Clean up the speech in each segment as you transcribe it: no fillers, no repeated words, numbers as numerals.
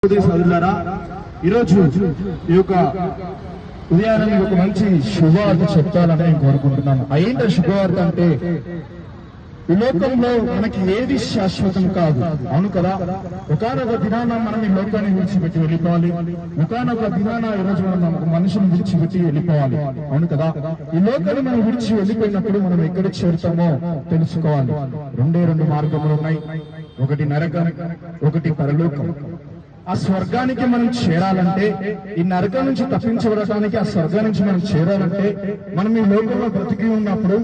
సోదరులారా, ఈరోజు ఈ యొక్క ఉదయాన్ని ఒక మంచి శుభవార్త చెప్పాలని నేను కోరుకుంటున్నాను. ఏంటో శుభవార్త అంటే, ఈ లోకంలో మనకి ఏది శాశ్వతం కాదు, అవును కదా. ఒకనొక దినాన మనం ఈ లోకాన్ని విడిచిపెట్టి వెళ్ళిపోవాలి. ఒకనొక దినాన ఈ రోజు మనం మనుషుని విడిచిపెట్టి వెళ్ళిపోవాలి, అవును కదా. ఈ లోకాన్ని మనం విడిచి వెళ్ళిపోయినప్పుడు మనం ఎక్కడ చేరుతామో తెలుసుకోవాలి. రెండు మార్గములు ఉన్నాయి. ఒకటి నరకం, ఒకటి పరలోకం. ఆ స్వర్గానికి మనం చేరాలంటే, ఈ నరకం నుంచి తప్పించబడటానికి ఆ స్వర్గం నుంచి మనం చేరాలంటే, మనం ఈ లోకంలో బ్రతికి ఉన్నప్పుడు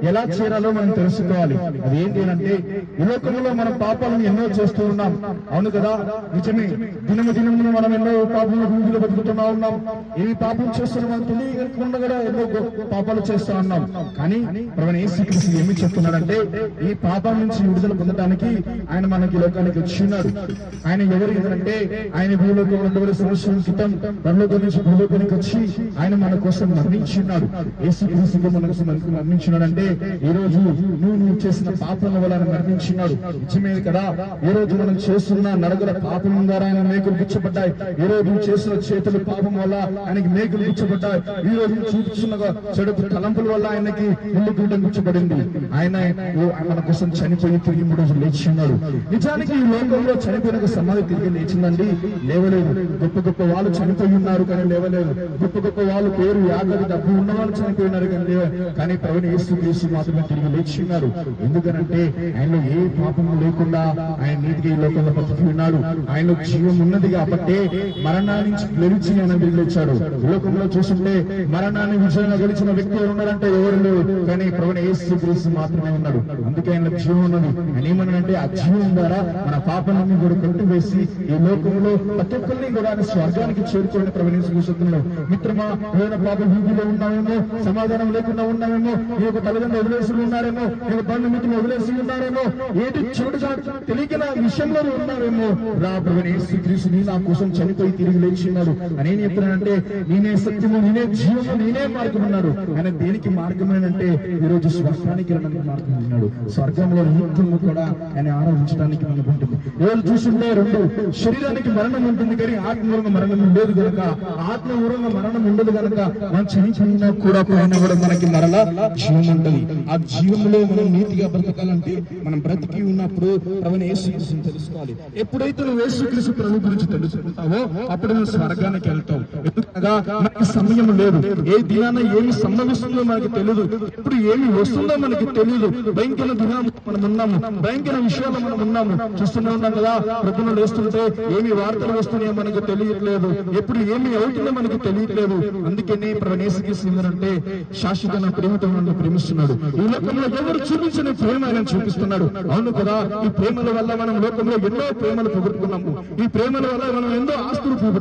ఎలా చేరాలో మనం తెలుసుకోవాలి. అది ఏంటి అంటే, ఈ లోకంలో మనం పాపాలను ఎన్నో చేస్తూ ఉన్నాం, అవును కదా. నిజమే, దినము మనం ఎన్నో పాపముల గుంపులు బతుకుతున్నా ఉన్నాం. ఏ పాపం చేస్తున్నాం మనం తెలియకుండా కూడా ఎన్నో పాపాలు చేస్తూ ఉన్నాం. కానీ ప్రభువైన యేసుక్రీస్తు ఏమి చెప్తున్నాడంటే, ఈ పాపం నుంచి విడుదల పొందడానికి ఆయన మనకి లోకానికి వచ్చినాడు. ఆయన ఎవరు అంటే, ఆయన భూలోకం 2,000 సంవత్సరాల క్రితం పరలోకం నుంచి భూలోకానికి వచ్చి ఆయన మన కోసం మరణించినాడు. యేసుక్రీస్తు మనకు మరణించినాడంటే, ఈ రోజు నువ్వు చేసిన పాపం వల్ల ఆయన మరణించినాడు. నిజమే కదా. ఈ రోజు మనం చేస్తున్న నరకుల పాపం ద్వారా ఆయన మేకులు గుచ్చబడ్డాయి. ఈ రోజు చేసిన చేతుల పాపం వల్ల ఆయనకి మేకులు గుచ్చబడ్డాయి. ఈ రోజు చూస్తున్న చెడు తలంపుల వల్ల ఆయనకి ముళ్ళు గుడ్డ గుచ్చబడింది. ఆయన మన కోసం చనిపోయి తిరిగి 3 రోజులు లేచి ఉన్నాడు. నిజానికి ఈ లోకంలో చనిపోయిన సమాధి తిరిగి లేచిందండి, లేవలేదు. గొప్ప వాళ్ళు చనిపోయి ఉన్నారు కానీ లేవలేదు. గొప్ప వాళ్ళు పేరు యాగది డబ్బు ఉన్న వాళ్ళు చనిపోయినారు కానీ ప్రభువైన యేసుక్రీస్తు మాత్రమే తిరిగి లేచి ఉన్నారు. ఎందుకనంటే ఆయనలో ఏ పాపము లేకుండా ఆయన నీతిగా ఈ లోకంలో బతికి ఉన్నాడు. ఆయనలో జీవం ఉన్నది కాబట్టి మరణాన్ని నుంచి గెలిచి ఆయన తిరిగి లేచాడు. ఈ లోకంలో చూస్తుంటే మరణాన్ని విజయంగా గెలిచిన వ్యక్తి ఎవరు ఉన్నారంటే ఎవరు లేరు, కానీ ప్రభువైన యేసుక్రీస్తు మాత్రమే ఉన్నాడు. అందుకే ఆయన జీవం ఉన్నది. ఆయన ఏమన్నాడంటే, ఆ జీవం ద్వారా మన పాపాలన్నీ కూడా కొట్టివేసి ఈ లోకంలో ప్రతి ఒక్కరిని కూడా స్వర్గానికి చేరుకోవడం ప్రభువైన యేసుక్రీస్తు. మిత్రమా, ఏదైనా పాప భూమిలో ఉన్నామేమో, సమాధానం లేకుండా ఉన్నామేమో, ఈ యొక్క తల్లిదండ్రులు వదిలేసి ఉన్నారేమో, ఈ యొక్క బంధుమిత్రులు వదిలేసి ఉన్నారేమో, ఏది చెడుగా తెలియక విషయంలో ఉన్నారేమో, రా ప్రభువైన యేసుక్రీస్తు నీ నా కోసం చనిపోయి తిరిగి లేచిన్నాడు. అని ఏం చెప్తున్నానంటే, నేనే సత్యము, నేనే జీవము, నేనే మార్గం ఉన్నాడు. ఆయన దేనికి మార్గమేనంటే, ఈ రోజు స్వర్గానికి వెళ్ళడానికి మార్గం ఉన్నాడు. స్వర్గంలో నిత్యము కూడా ఆయన ఆరాధించడానికి మనకు ఉంటుంది. ఎవరు చూస్తుంటే శరీరానికి మరణం ఉంటుంది కానీ ఆత్మూలంగా మరణం ఉండదు కనుక, ఆత్మూలంగా మరణం ఉండదు కనుక మనం చనిపోయినా కూడా మనకి మరలా జీవం ఉంటుంది. ఆ జీవంలో మనం నీతిగా బ్రతకాలంటే మనం బ్రతికి ఉన్నప్పుడు ప్రభువైన యేసుక్రీస్తుని తెలుసుకోవాలి. ఎప్పుడైతే నువ్వు యేసుక్రీస్తు ప్రభు గురించి తెలుసుకుంటావో అప్పుడు నువ్వు స్వర్గానికి వెళ్తావు. ఎందుకనగా మనకి సమయం లేదు. ఏ దినాన ఏమి సంభవిస్తుందో మనకి తెలియదు, ఇప్పుడు ఏమి వస్తుందో మనకి తెలియదు. భయంకర దినాలు మనం ఉన్నాము, భయంకర విషయాలు మనం ఉన్నాము. చూస్తూనే ఉన్నాం కదా, ప్రజలు లేస్తుంటే ఏమి వార్తలు వస్తున్నాయో మనకు తెలియట్లేదు, ఎప్పుడు ఏమి అవుతుందో మనకు తెలియట్లేదు. అందుకనే ప్రభువైన యేసుక్రీస్తు అంటే శాశ్వత ప్రేమతో నన్ను ప్రేమిస్తున్నాడు. ఈ లోకంలో ఎవరు చూపించిన ప్రేమ ఆయన చూపిస్తున్నాడు, అవును కదా. ఈ ప్రేమల వల్ల మనం లోకంలో ఎన్నో ప్రేమలు పోగొట్టుకున్నాము. ఈ ప్రేమల వల్ల మనం ఎన్నో ఆస్తులు